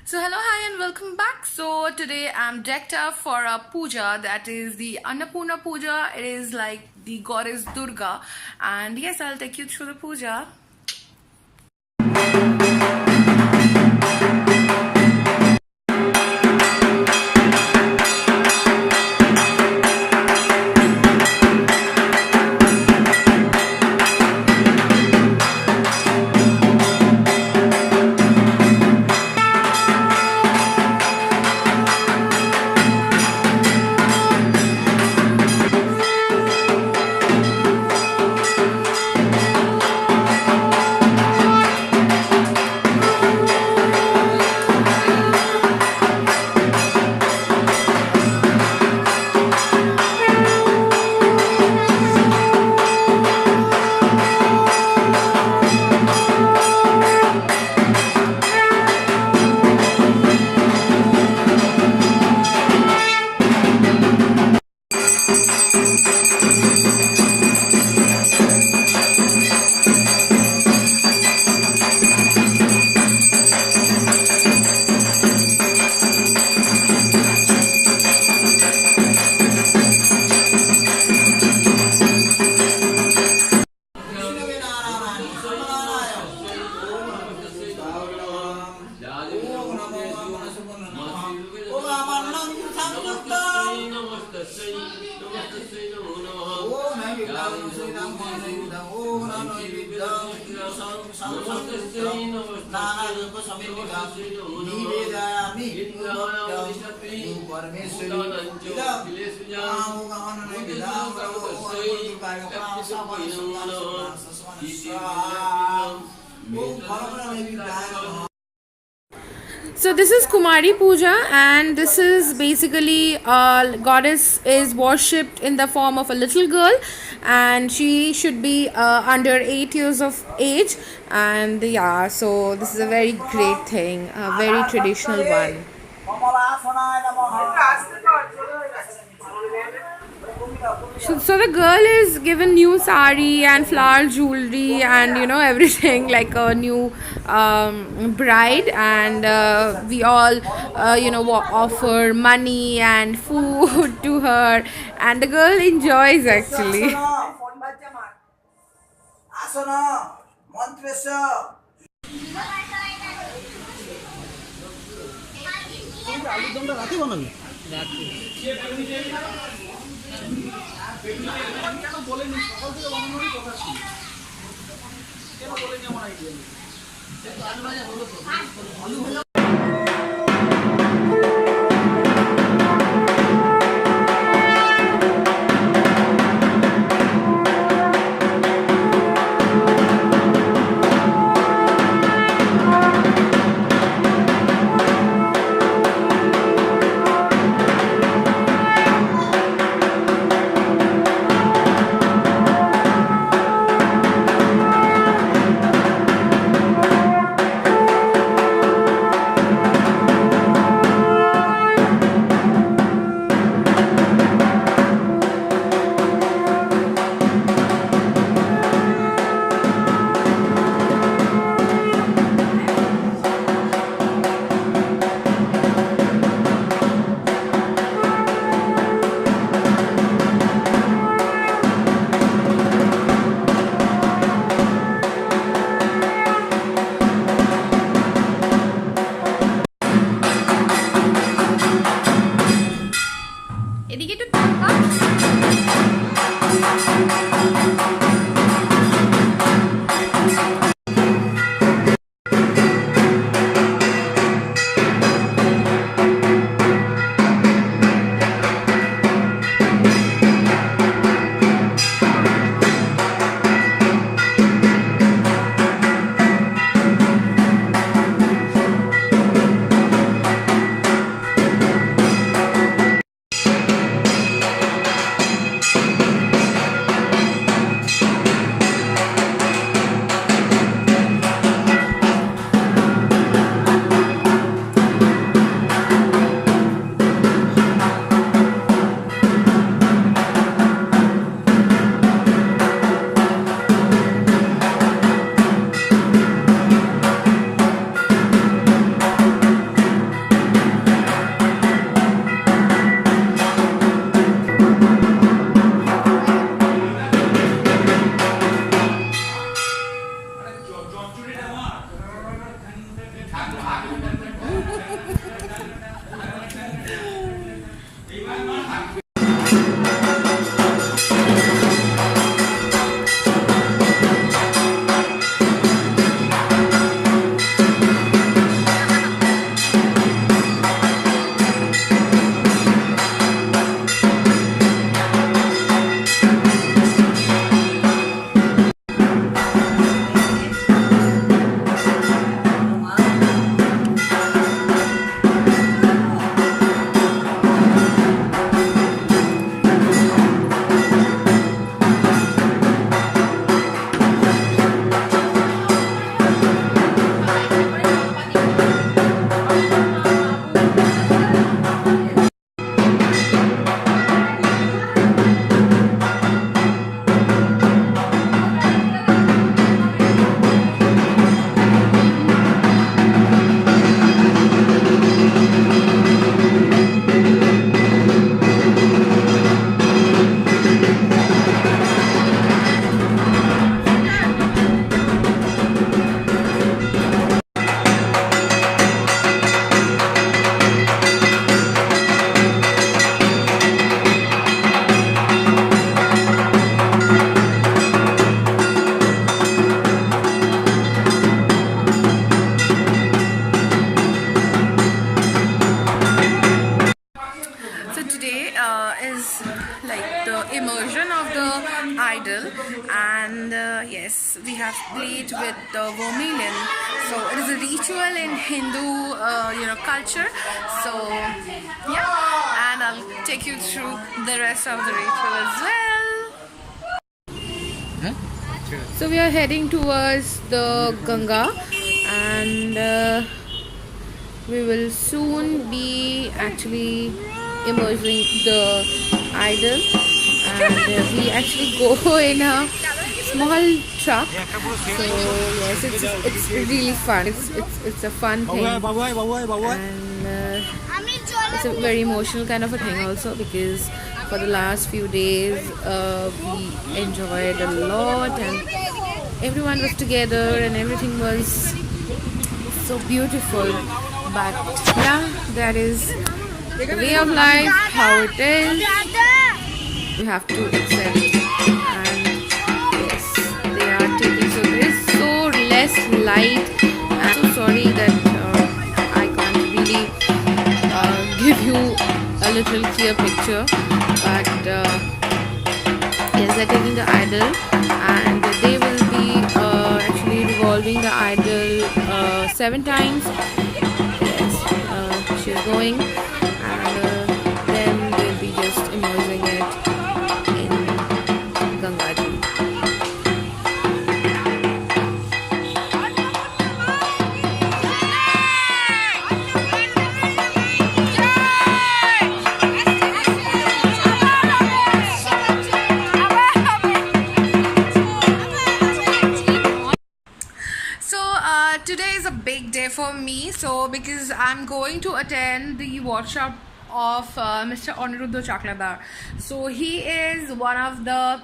So hello, hi and welcome back. So today I'm decked up for a puja, that is the Annapurna puja. It is like the goddess Durga, and yes, I'll take you through the puja. So this is Kumari Puja, and this is basically goddess is worshipped in the form of a little girl, and she should be under 8 years of age. And yeah, so this is a very great thing, a very traditional one. So the girl is given new sari and flower jewelry and everything like a new bride, and we all offer money and food to her, and the girl enjoys actually. So today is like the immersion of the idol, and yes, we have played with the vermilion. So it is a ritual in Hindu, culture. So yeah, and I'll take you through the rest of the ritual as well. So we are heading towards the Ganga, and we will soon be actually immersing the idol, and we actually go in a small truck. So yes, it's really fun. It's a fun thing, and it's a very emotional kind of a thing also, because for the last few days we enjoyed a lot, and everyone was together and everything was so beautiful. But yeah, that is the way of life, how it is. You have to accept. And yes, they are taking, so there is so less light. I'm so sorry that I can't really give you a little clear picture. But yes, they're taking the idol, and they will be actually revolving the idol 7 times. She's going, and then we'll be just immersing it in Gangaji. Today is a big day for me, so because I'm going to attend the workshop of Mr. Aniruddha Chakladar. So he is one of the,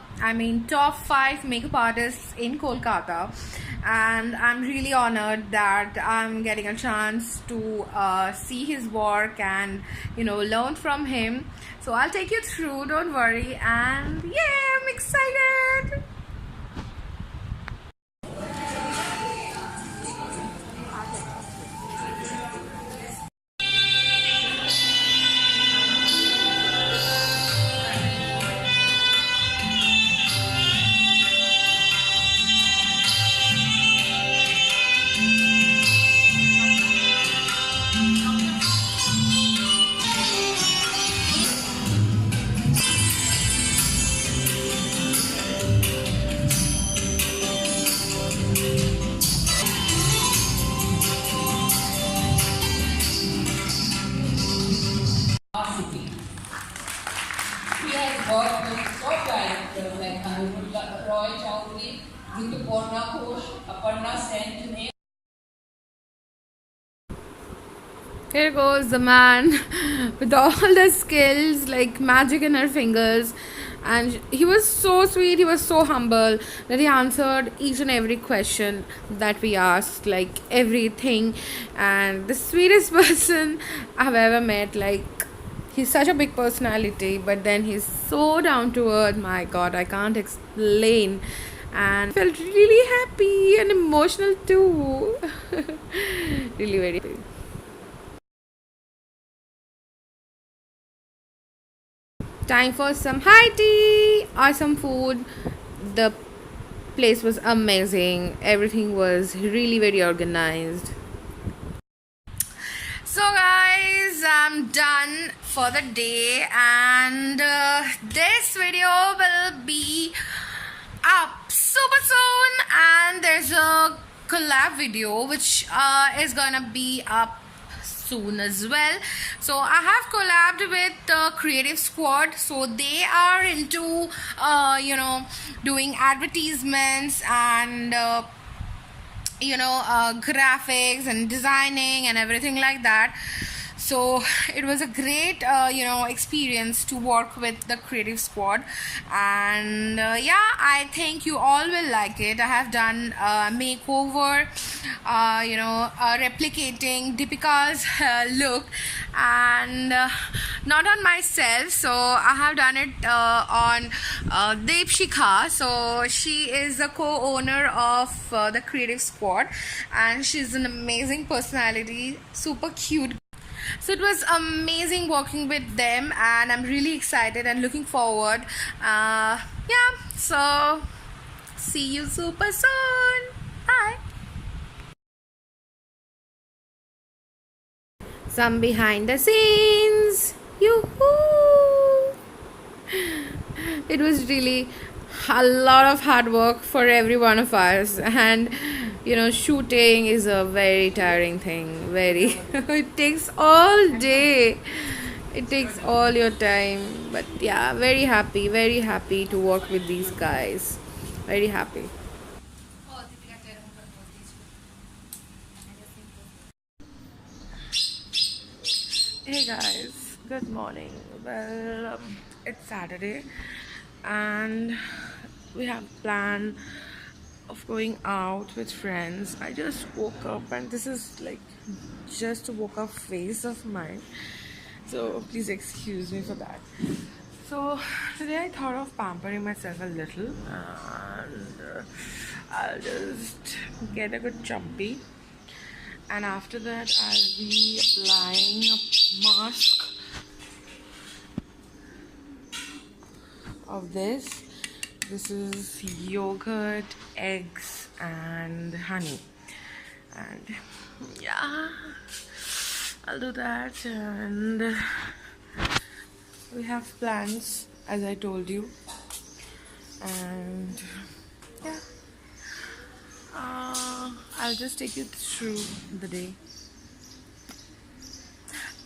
top 5 makeup artists in Kolkata, and I'm really honored that I'm getting a chance to see his work and learn from him. So I'll take you through, don't worry, and yeah, I'm excited. Like Annapurna Roy Chowdhury, Aparna sent me. Here goes the man with all the skills, like magic in her fingers, and he was so sweet, he was so humble that he answered each and every question that we asked, like everything. And the sweetest person I've ever met. Like, he's such a big personality, but then he's so down to earth. My god, I can't explain. And felt really happy and emotional too. Really very happy. Time for some high tea or some food. The place was amazing. Everything was really very organized. So guys, I'm done for the day, and this video will be up super soon. And there's a collab video which is gonna be up soon as well. So I have collabed with the creative squad, so they are into doing advertisements and graphics and designing and everything like that. So it was a great experience to work with the creative squad. And yeah, I think you all will like it. I have done a makeover, replicating Deepika's look, and not on myself. So I have done it on Deepshikha. So she is the co-owner of the creative squad, and she's an amazing personality, super cute. So it was amazing working with them, and I'm really excited and looking forward. Yeah, so see you super soon. Bye. Some behind the scenes. Yoo-hoo! It was really a lot of hard work for every one of us, and shooting is a very tiring thing. Very it takes all day, it takes all your time. But yeah, very happy to work with these guys. Very happy. Hey guys, good morning. Well, it's Saturday, and we have plan of going out with friends. I just woke up, and this is like just a woke up phase of mine, so please excuse me for that. So today I thought of pampering myself a little, and I'll just get a good chumpy, and after that I'll be applying a mask of this. This is yogurt, eggs, and honey. And yeah, I'll do that. And we have plans, as I told you. And yeah, I'll just take you through the day.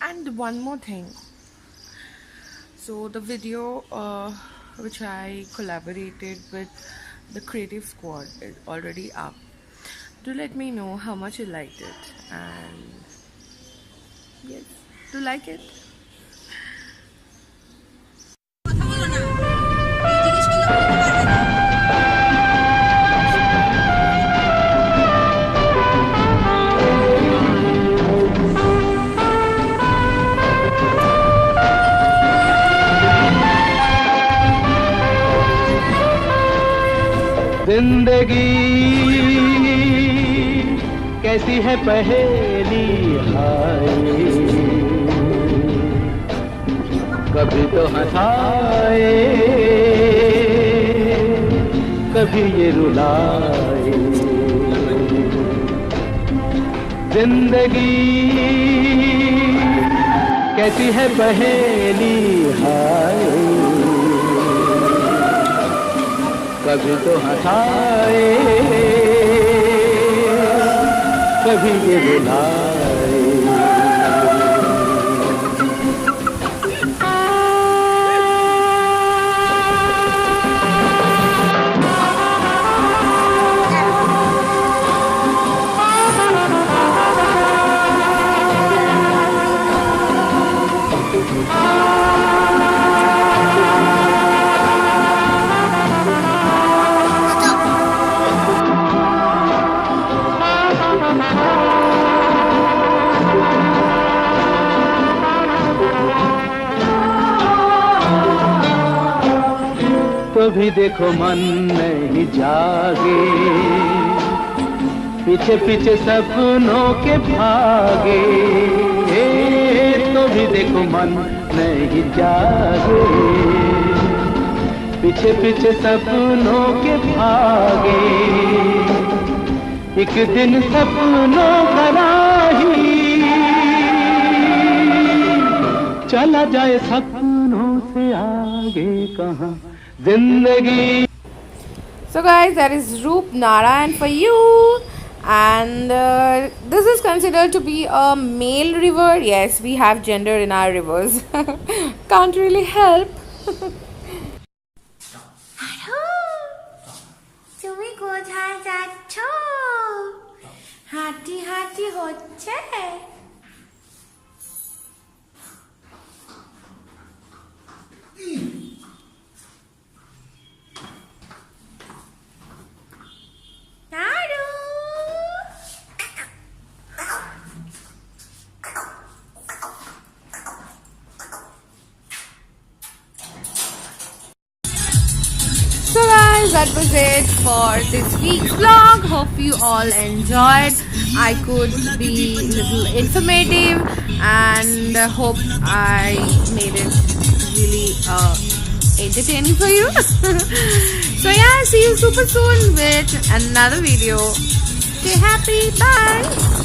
And one more thing. So the video which I collaborated with the creative squad is already up. Do let me know how much you liked it, and yes, do like it. जिंदगी कैसी है पहेली हाय, कभी तो हंसाए कभी ये रुलाए। जिंदगी कैसी है पहेली हाय, कभी तो हंसाए कभी ये रुलाए। तो भी देखो मन नहीं जागे, पीछे पीछे सपनों के भागे, तो भी देखो मन नहीं जागे, पीछे पीछे सपनों के भागे। एक दिन सपनों का राही चला जाए सपनों से आगे कहाँ जिंदगी। So guys, that is Roop Narayan for you, and this is considered to be a male river. Yes, we have gender in our rivers. Can't really help. তুমি কোথায় যাচ্ছ? হাঁটি হাঁটি হচ্ছে। নাড়ু। So guys, that was it for this week's vlog. Hope you all enjoyed. I could be a little informative and hope I made it really entertaining for you. So yeah, see you super soon with another video. Stay happy. Bye.